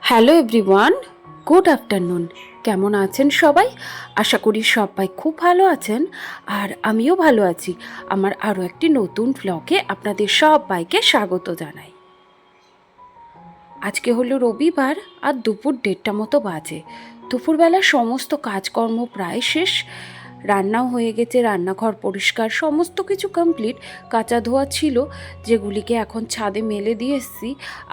Hello everyone, good afternoon. কেমন আছেন সবাই? আশা করি সবাই খুব ভালো আছেন, আর আমিও ভালো আছি। আমার আরও একটি নতুন ভ্লগে আপনাদের সবাইকে স্বাগত জানাই। আজকে হলো রবিবার, আর দুপুর 1:30টা মতো বাজে। দুপুরবেলা সমস্ত কাজকর্ম প্রায় শেষ, রান্নাও হয়ে গেছে, রান্নাঘর পরিষ্কার, সমস্ত কিছু কমপ্লিট। কাচা ধোয়া ছিল, যেগুলিকে এখন ছাদে মেলে দিয়ে এসেছি।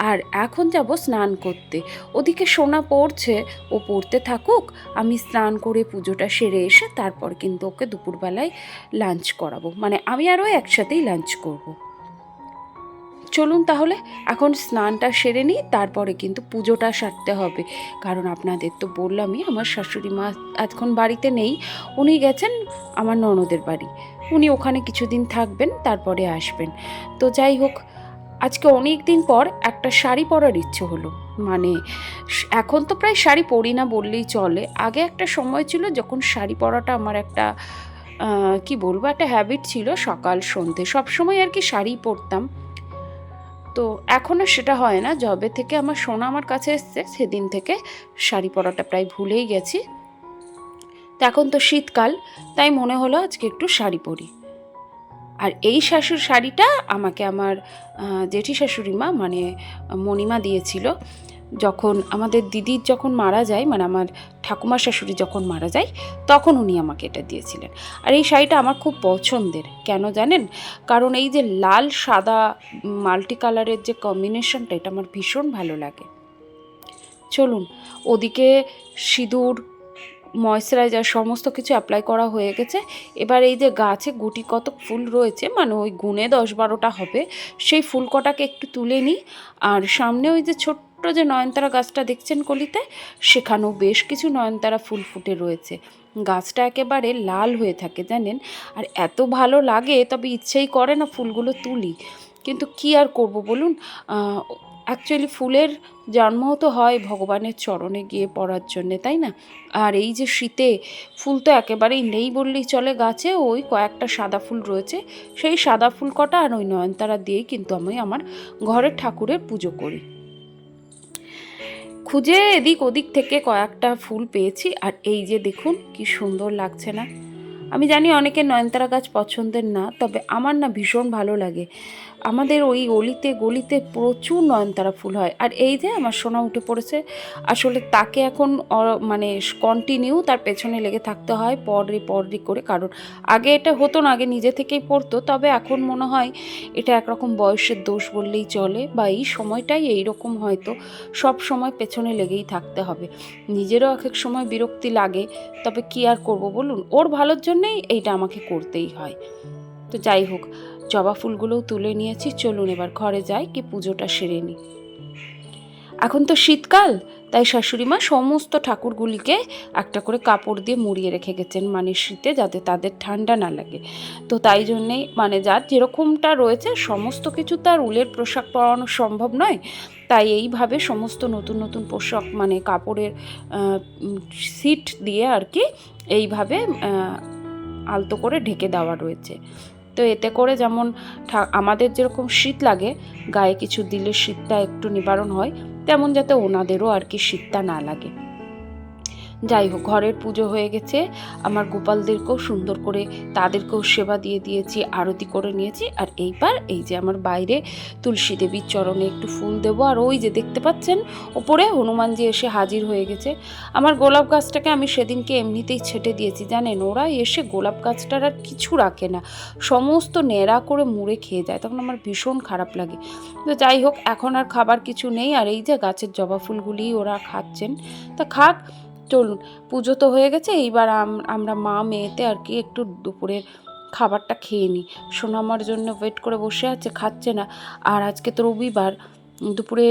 আর এখন যাব স্নান করতে। ওদিকে সোনা পড়ছে, ও পড়তে থাকুক, আমি স্নান করে পুজোটা সেরে এসে তারপর কিন্তু ওকে দুপুরবেলায় লাঞ্চ করাবো, মানে আমি আরও একসাথেই লাঞ্চ করব। চলুন তাহলে এখন স্নানটা সেরে নিই, তারপরে কিন্তু পুজোটা সারতে হবে। কারণ আপনাদের তো বললামই, আমার শাশুড়ি মা এখন বাড়িতে নেই, উনি গেছেন আমার ননদের বাড়ি। উনি ওখানে কিছুদিন থাকবেন, তারপরে আসবেন। তো যাই হোক, আজকে অনেক দিন পর একটা শাড়ি পরার ইচ্ছে হলো। মানে এখন তো প্রায় শাড়ি পরি না বললেই চলে। আগে একটা সময় ছিল যখন শাড়ি পরাটা আমার একটা কি বলবো, একটা হ্যাবিট ছিল। সকাল সন্ধে সবসময় আর কি শাড়ি পরতাম। তো এখন আর সেটা হয় না। যবে থেকে আমার সোনা আমার কাছে এসছে, সেদিন থেকে শাড়ি পরাটা প্রায় ভুলেই গেছি। তো এখন তো শীতকাল, তাই মনে হলো আজকে একটু শাড়ি পরি। আর এই শাড়িটা আমাকে আমার জেঠি শাশুড়ি মা, মানে মণিমা দিয়েছিল যখন আমাদের দিদির যখন মারা যায়, মানে আমার ঠাকুমার শাশুড়ি যখন মারা যায়, তখন উনি আমাকে এটা দিয়েছিলেন। আর এই শাড়িটা আমার খুব পছন্দের। কেন জানেন? কারণ এই যে লাল সাদা মাল্টি কালারের যে কম্বিনেশনটা, এটা আমার ভীষণ ভালো লাগে। চলুন, ওদিকে সিঁদুর, ময়শ্চারাইজার সমস্ত কিছু অ্যাপ্লাই করা হয়ে গেছে। এবার এই যে গাছে গুটি কত ফুল রয়েছে, মানে ওই গুনে 10-12টা হবে, সেই ফুল কটাকে একটু তুলে নিই। আর সামনে ওই যে ছোট্ট যে নয়নতারা গাছটা দেখছেন কলিতে, সেখানেও বেশ কিছু নয়নতারা ফুল ফুটে রয়েছে। গাছটা একেবারে লাল হয়ে থাকে জানেন, আর এত ভালো লাগে, তবে ইচ্ছেই করে না ফুলগুলো তুলি। কিন্তু কি আর করব বলুন, অ্যাকচুয়ালি ফুলের জন্মও তো হয় ভগবানের চরণে গিয়ে পড়ার জন্যে, তাই না? আর এই যে শীতে ফুল তো একেবারেই নেই বললেই চলে গাছে। ওই কয়েকটা সাদা ফুল রয়েছে, সেই সাদা ফুল কটা আর ওই নয়নতারা দিয়েই কিন্তু আমি আমার ঘরের ঠাকুরের পুজো করি। খুঁজে এদিক ওদিক থেকে কয়েকটা ফুল পেয়েছি, আর এই যে দেখুন কি সুন্দর লাগছে না? আমি জানি অনেকের নয়নতারা গাছ পছন্দের না, তবে আমার না ভীষণ ভালো লাগে। আমাদের ওই গলিতে গলিতে প্রচুর নয়নতারা ফুল হয়। আর এই যে আমার সোনা উঠে পড়েছে, আসলে তাকে এখন মানে কন্টিনিউ তার পেছনে লেগে থাকতে হয় পররি করে। কারণ আগে এটা হতো না, আগে নিজে থেকেই পড়তো। তবে এখন মনে হয় এটা একরকম বয়সের দোষ বললেই চলে, বা এই সময়টাই এইরকম, হয়তো সব সময় পেছনে লেগেই থাকতে হবে। নিজেরও এক এক সময় বিরক্তি লাগে, তবে কি আর করব বলুন, ওর ভালোর জন্যেই এইটা আমাকে করতেই হয়। তো যাই হোক, জবা ফুলগুলোও তুলে নিয়েছি। চলুন এবার ঘরে যাই, কি পুজোটা সেরে নিই। এখন তো শীতকাল, তাই শাশুড়ি মা সমস্ত ঠাকুরগুলিকে একটা করে কাপড় দিয়ে মুড়িয়ে রেখে গেছেন, মানে শীতে যাতে তাদের ঠান্ডা না লাগে। তো তাই জন্যেই, মানে যার যেরকমটা রয়েছে, সমস্ত কিছু তার উলের পোশাক পরানো সম্ভব নয়। তাই এইভাবে সমস্ত নতুন নতুন পোশাক, মানে কাপড়ের সিট দিয়ে আর কি, এইভাবে আলতো করে ঢেকে দেওয়া রয়েছে। তো এতে করে যেমন আমাদের যেরকম শীত লাগে, গায়ে কিছু দিলে শীতটা একটু নিবারণ হয়, তেমন যাতে ওনাদেরও আর কি শীতটা না লাগে। যাই হোক, ঘরের পুজো হয়ে গেছে। আমার গোপালদেরকেও সুন্দর করে তাদেরকেও সেবা দিয়ে দিয়েছি, আরতি করে নিয়েছি। আর এইবার এই যে আমার বাইরে তুলসী দেবীর চরণে একটু ফুল দেব। আর ওই যে দেখতে পাচ্ছেন ওপরে হনুমানজি এসে হাজির হয়ে গেছে। আমার গোলাপ গাছটাকে আমি সেদিনকে এমনিতেই ছেটে দিয়েছি জানেন, ওরা এসে গোলাপ গাছটার আর কিছু রাখে না, সমস্ত ন্যাড়া করে মুড়ে খেয়ে যায়। তখন আমার ভীষণ খারাপ লাগে। তো যাই হোক, এখন আর খাবার কিছু নেই। আর এই যে গাছের জবা ফুলগুলি ওরা খাচ্ছেন, তা খাক। চলুন, পুজো তো হয়ে গেছে, এইবার আমরা মা মেয়েতে আর কি একটু দুপুরের খাবারটা খেয়ে নিই। সোনা আমার জন্য ওয়েট করে বসে আছে, খাচ্ছে না। আর আজকে তো রবিবার, দুপুরে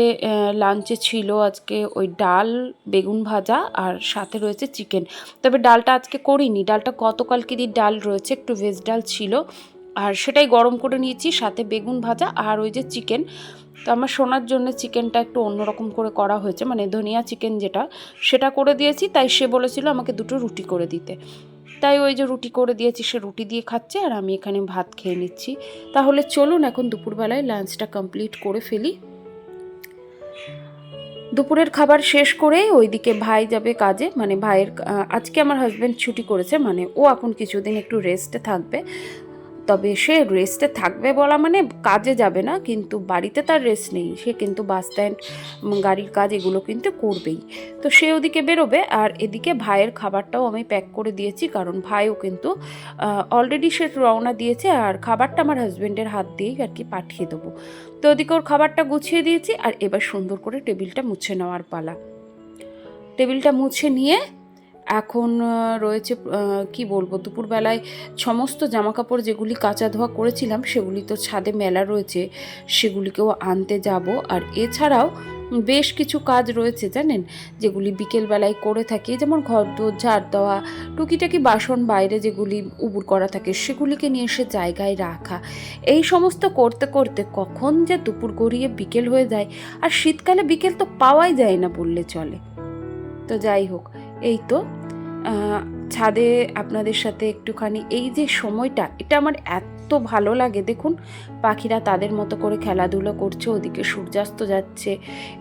লাঞ্চে ছিল আজকে ওই ডাল, বেগুন ভাজা, আর সাথে রয়েছে চিকেন। তবে ডালটা আজকে করিনি, ডালটা গতকালকেরই ডাল রয়েছে, একটু ভেজ ডাল ছিল, আর সেটাই গরম করে নিয়েছি, সাথে বেগুন ভাজা আর ওই যে চিকেন। তো আমার সোনার জন্য চিকেনটা একটু অন্যরকম করে করা হয়েছে, মানে ধনিয়া চিকেন যেটা, সেটা করে দিয়েছি। তাই সে বলেছিল আমাকে 2টো রুটি করে দিতে, তাই ওই যে রুটি করে দিয়েছি, সে রুটি দিয়ে খাচ্ছে, আর আমি এখানে ভাত খেয়ে নিচ্ছি। তাহলে চলুন এখন দুপুরবেলায় লাঞ্চটা কমপ্লিট করে ফেলি। দুপুরের খাবার শেষ করে ওইদিকে ভাই যাবে কাজে, মানে ভাইয়ের আজকে আমার হাজব্যান্ড ছুটি করেছে, মানে ও এখন কিছুদিন একটু রেস্টে থাকবে। তবে সে রেস্টে থাকবে বলা মানে কাজে যাবে না, কিন্তু বাড়িতে তার রেস্ট নেই, সে কিন্তু বাস স্ট্যান্ড, গাড়ির কাজ এগুলো কিন্তু করবেই। তো সে ওদিকে বেরোবে, আর এদিকে ভাইয়ের খাবারটাও আমি প্যাক করে দিয়েছি, কারণ ভাইও কিন্তু অলরেডি সে রওনা দিয়েছে, আর খাবারটা আমার হাজব্যান্ডের হাত দিয়েই আর কি পাঠিয়ে দেবো। তো ওদিকে ওর খাবারটা গুছিয়ে দিয়েছি, আর এবার সুন্দর করে টেবিলটা মুছে নেওয়ার পালা। টেবিলটা মুছে নিয়ে এখন রয়েছে কি বলবো, দুপুরবেলায় সমস্ত জামাকাপড় যেগুলি কাচা ধোয়া করেছিলাম সেগুলি তো ছাদে মেলা রয়েছে, সেগুলিকেও আনতে যাব। আর এছাড়াও বেশ কিছু কাজ রয়েছে জানেন, যেগুলি বিকেলবেলায় করে থাকি, যেমন ঘর দোর ঝাড় দেওয়া, টুকিটাকি বাসন বাইরে যেগুলি উবুর করা থাকে সেগুলিকে নিয়ে এসে জায়গায় রাখা। এই সমস্ত করতে করতে কখন যে দুপুর গড়িয়ে বিকেল হয়ে যায়, আর শীতকালে বিকেল তো পাওয়াই যায় না বললে চলে। তো যাই হোক, এই তো ছাদে আপনাদের সাথে একটুখানি এই যে সময়টা, এটা আমার এত ভালো লাগে। দেখুন পাখিরা তাদের মতো করে খেলাধুলো করছে, ওদিকে সূর্যাস্ত যাচ্ছে।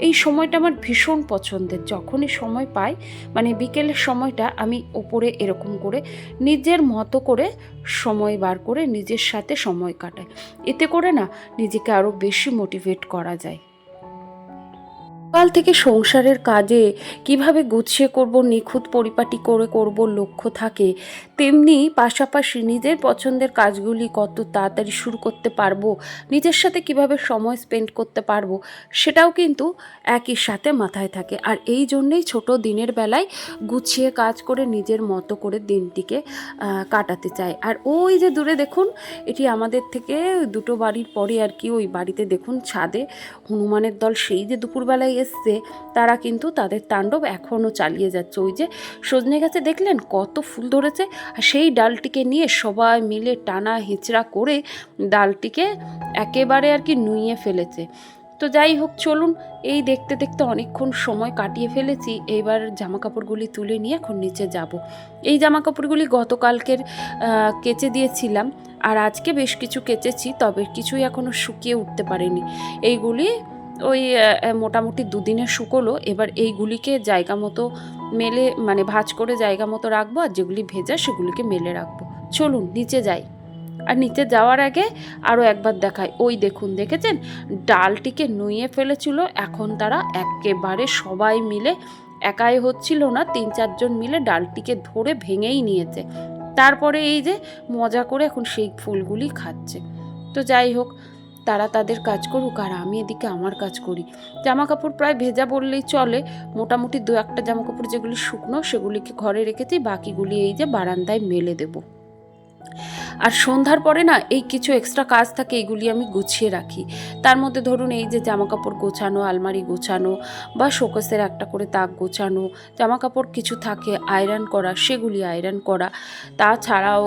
এই সময়টা আমার ভীষণ পছন্দের। যখনই সময় পাই, মানে বিকেলের সময়টা, আমি ওপরে এরকম করে নিজের মতো করে সময় বার করে নিজের সাথে সময় কাটাই। এতে করে না নিজেকে আরও বেশি মোটিভেট করা যায়। সকাল থেকে সংসারের কাজে কিভাবে গুছিয়ে করব, নিখুঁত পরিপাটি করে করব লক্ষ্য থাকে, তেমনি পাশাপাশি নিজের পছন্দের কাজগুলি কত তাড়াতাড়ি শুরু করতে পারবো, নিজের সাথে কিভাবে সময় স্পেন্ড করতে পারবো, সেটাও কিন্তু একই সাথে মাথায় থাকে। আর এই জন্যেই ছোট দিনের বেলায় গুছিয়ে কাজ করে নিজের মতো করে দিনটিকে কাটাতে চাই। আর ওই যে দূরে দেখুন, এটি আমাদের থেকে দুটো বাড়ির পরে আর কি, ওই বাড়িতে দেখুন ছাদে হনুমানের দল সেই যে দুপুরবেলায় এসছে, তারা কিন্তু তাদের তাণ্ডব এখনও চালিয়ে যাচ্ছে। ওই যে সজনে গাছে দেখলেন কত ফুল ধরেছে, আর সেই ডালটিকে নিয়ে সবাই মিলে টানা হেঁচড়া করে ডালটিকে একেবারে আর কি নুইয়ে ফেলেছে। তো যাই হোক, চলুন, এই দেখতে দেখতে অনেকক্ষণ সময় কাটিয়ে ফেলেছি। এইবার জামাকাপড়গুলি তুলে নিয়ে এখন নিচে যাব। এই জামাকাপড়গুলি গতকালকের কেচে দিয়েছিলাম, আর আজকে বেশ কিছু কেচেছি, তবে কিছুই এখনও শুকিয়ে উঠতে পারেনি। এইগুলি ওই মোটামুটি দুদিনের শুকোলো। এবার এইগুলিকে জায়গা মতো মেলে, মানে ভাঁজ করে জায়গা মতো রাখবো, আর যেগুলি ভেজা সেগুলিকে মেলে রাখবো। চলুন নিচে যাই। আর নিচে যাওয়ার আগে আরও একবার দেখাই, ওই দেখুন, দেখেছেন ডালটিকে নুইয়ে ফেলেছিল, এখন তারা একেবারে সবাই মিলে, একাই হচ্ছিল না, 3-4 জন মিলে ডালটিকে ধরে ভেঙেই নিয়েছে। তারপরে এই যে মজা করে এখন সেই ফুলগুলি খাচ্ছে। তো যাই হোক, তারা তাদের কাজ করুক, আর আমি এদিকে আমার কাজ করি। জামাকাপড় প্রায় ভেজা বললেই চলে, মোটামুটি 2-1টা জামাকাপড় যেগুলি শুকনো সেগুলিকে ঘরে রেখেছি, বাকিগুলি এই যে বারান্দায় মেলে দেবো। আর সন্ধ্যার পরে না এই কিছু এক্সট্রা কাজ থাকে, এইগুলি আমি গুছিয়ে রাখি। তার মধ্যে ধরুন এই যে জামাকাপড় গোছানো, আলমারি গোছানো, বা শোকেসের একটা করে তাক গোছানো, জামাকাপড় কিছু থাকে আয়রন করা, সেগুলি আয়রন করা। তাছাড়াও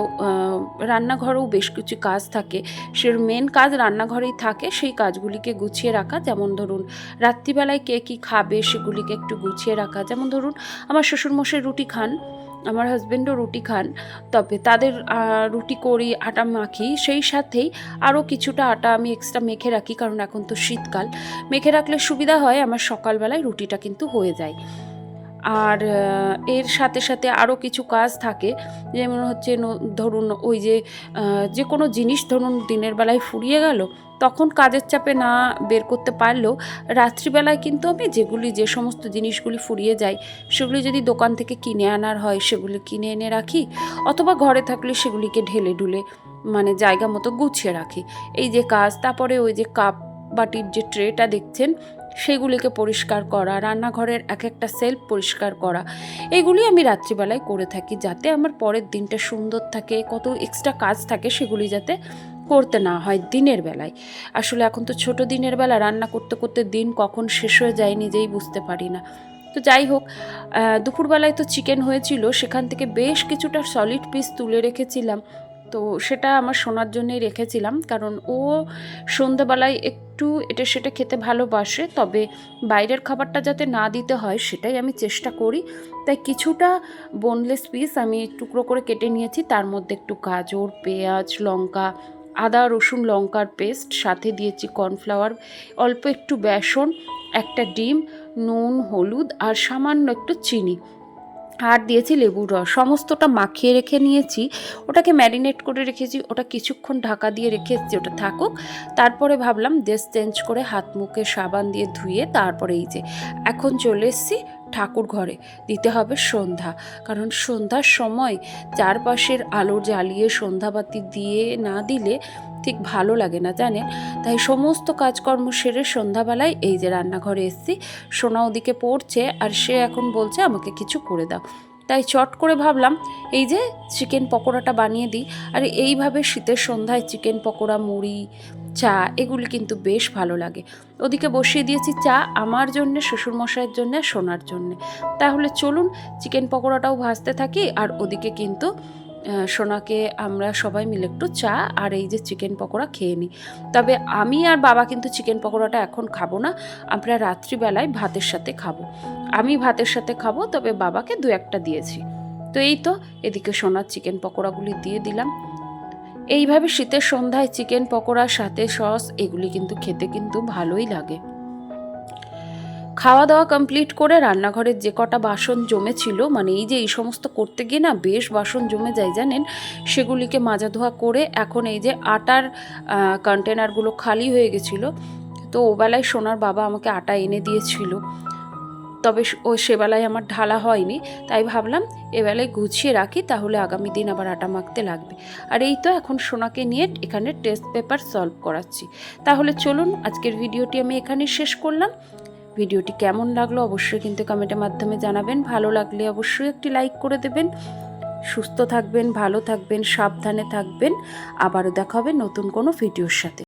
রান্নাঘরেও বেশ কিছু কাজ থাকে, সে মেন কাজ রান্নাঘরেই থাকে, সেই কাজগুলিকে গুছিয়ে রাখা। যেমন ধরুন রাত্রিবেলায় কে কী খাবে সেগুলিকে একটু গুছিয়ে রাখা। যেমন ধরুন আমার শ্বশুরমশাই রুটি খান, আমার হাজব্যান্ডও রুটি খান, তবে তাদের রুটি করি, আটা মাখি, সেই সাথেই আরও কিছুটা আটা আমি এক্সট্রা মেখে রাখি, কারণ এখন তো শীতকাল, মেখে রাখলে সুবিধা হয়, আমার সকালবেলায় রুটিটা কিন্তু হয়ে যায়। আর এর সাথে সাথে আরও কিছু কাজ থাকে, যেমন হচ্ছে ধরুন ওই যে যে কোনো জিনিস ধরুন দিনের বেলায় ফুরিয়ে গেল, তখন কাজের চাপে না বের করতে পারলেও রাত্রিবেলায় কিন্তু আমি যে সমস্ত জিনিসগুলি ফুরিয়ে যায় সেগুলি যদি দোকান থেকে কিনে আনার হয় সেগুলি কিনে এনে রাখি, অথবা ঘরে থাকলে সেগুলিকে ঢেলে ঢুলে মানে জায়গা মতো গুছিয়ে রাখি। এই যে কাজ। তারপরে ওই যে কাপ বাটির যে ট্রেটা দেখছেন সেগুলিকে পরিষ্কার করা, রান্নাঘরের এক একটা সেলফ পরিষ্কার করা, এগুলি আমি রাত্রিবেলায় করে থাকি, যাতে আমার পরের দিনটা সুন্দর থাকে। কত এক্সট্রা কাজ থাকে সেগুলি যাতে করতে না হয় দিনের বেলায়। আসলে এখন তো ছোট দিনের বেলা, রান্না করতে করতে দিন কখন শেষ হয়ে যায় নিজেই বুঝতে পারি না। তো যাই হোক, দুপুরবেলায় তো চিকেন হয়েছিল, সেখান থেকে বেশ কিছুটা সলিড পিস তুলে রেখেছিলাম। তো সেটা আমার শোনার জন্যই রেখেছিলাম, কারণ ও সন্ধ্যাবেলায় একটু এটা সেটা খেতে ভালোবাসে, তবে বাইরের খাবারটা যাতে না দিতে হয় সেটাই আমি চেষ্টা করি। তাই কিছুটা বোনলেস পিস আমি টুকরো করে কেটে নিয়েছি, তার মধ্যে একটু গাজর, পেঁয়াজ, লঙ্কা, আদা রসুন লঙ্কার পেস্ট, সাথে দিয়েছি কর্নফ্লাওয়ার, অল্প একটু বেসন, একটা ডিম, নুন, হলুদ আর সামান্য একটু চিনি আর দিয়েছি লেবুর রস, সমস্তটা মাখিয়ে রেখে নিয়েছি। ওটাকে ম্যারিনেট করে রেখেছি, ওটা কিছুক্ষণ ঢাকা দিয়ে রেখেছি, ওটা থাকুক। তারপরে ভাবলাম ড্রেস চেঞ্জ করে হাত মুখে সাবান দিয়ে ধুয়ে তারপরে এই যে এখন চলে এসেছি ঠাকুর ঘরে, দিতে হবে সন্ধ্যা। কারণ সন্ধ্যার সময় চারপাশের আলো জ্বালিয়ে সন্ধ্যাবাতি দিয়ে না দিলে ঠিক ভালো লাগে না জানেন। তাই সমস্ত কাজকর্ম সেরে সন্ধ্যাবেলায় এই যে রান্নাঘরে এসেছি। সোনা ওদিকে পড়ছে আর সে এখন বলছে আমাকে কিছু করে দাও। তাই চট করে ভাবলাম এই যে চিকেন পকোড়াটা বানিয়ে দিই। আর এইভাবে শীতের সন্ধ্যায় চিকেন পকোড়া, মুড়ি, চা এগুলি কিন্তু বেশ ভালো লাগে। ওদিকে বসিয়ে দিয়েছি চা আমার জন্যে, শ্বশুরমশাইয়ের জন্যে, সোনার জন্যে। তাহলে চলুন চিকেন পকোড়াটাও ভাজতে থাকি আর ওদিকে কিন্তু সোনাকে আমরা সবাই মিলে একটু চা আর এই যে চিকেন পকোড়া খেয়ে নিই। তবে আমি আর বাবা কিন্তু চিকেন পকোড়াটা এখন খাবো না, আমরা রাত্রিবেলায় ভাতের সাথে খাবো। আমি ভাতের সাথে খাবো, তবে বাবাকে দু একটা দিয়েছি। তো এই তো এদিকে সোনার চিকেন পকোড়াগুলি দিয়ে দিলাম। এইভাবে শীতের সন্ধ্যায় চিকেন পকোড়ার সাথে সস এগুলি কিন্তু খেতে কিন্তু ভালোই লাগে। খাওয়া দাওয়া কমপ্লিট করে রান্নাঘরের যে কটা বাসন জমেছিল, মানে এই যে এই সমস্ত করতে গিয়ে না বেশ বাসন জমে যায় জানেন, সেগুলিকে মাজা ধোয়া করে এখন এই যে আটার কন্টেনারগুলো খালি হয়ে গেছিলো। তো ওবেলায় সোনার বাবা আমাকে আটা এনে দিয়েছিল, তবে সেবেলায় আমার ঢালা হয়নি। তাই ভাবলাম এবেলায় গুছিয়ে রাখি, তাহলে আগামী দিন আবার আটা মাখতে লাগবে। আর এই তো এখন সোনাকে নিয়ে এখানে টেস্ট পেপার সলভ করাচ্ছি। তাহলে চলুন আজকের ভিডিওটি আমি এখানেই শেষ করলাম। ভিডিওটি কেমন লাগলো অবশ্যই কিন্তু কমেন্টের মাধ্যমে জানাবেন। ভালো লাগলে অবশ্যই একটি লাইক করে দেবেন। সুস্থ থাকবেন, ভালো থাকবেন, সাবধানে থাকবেন। আবারও দেখা হবে নতুন কোনো ভিডিওর সাথে।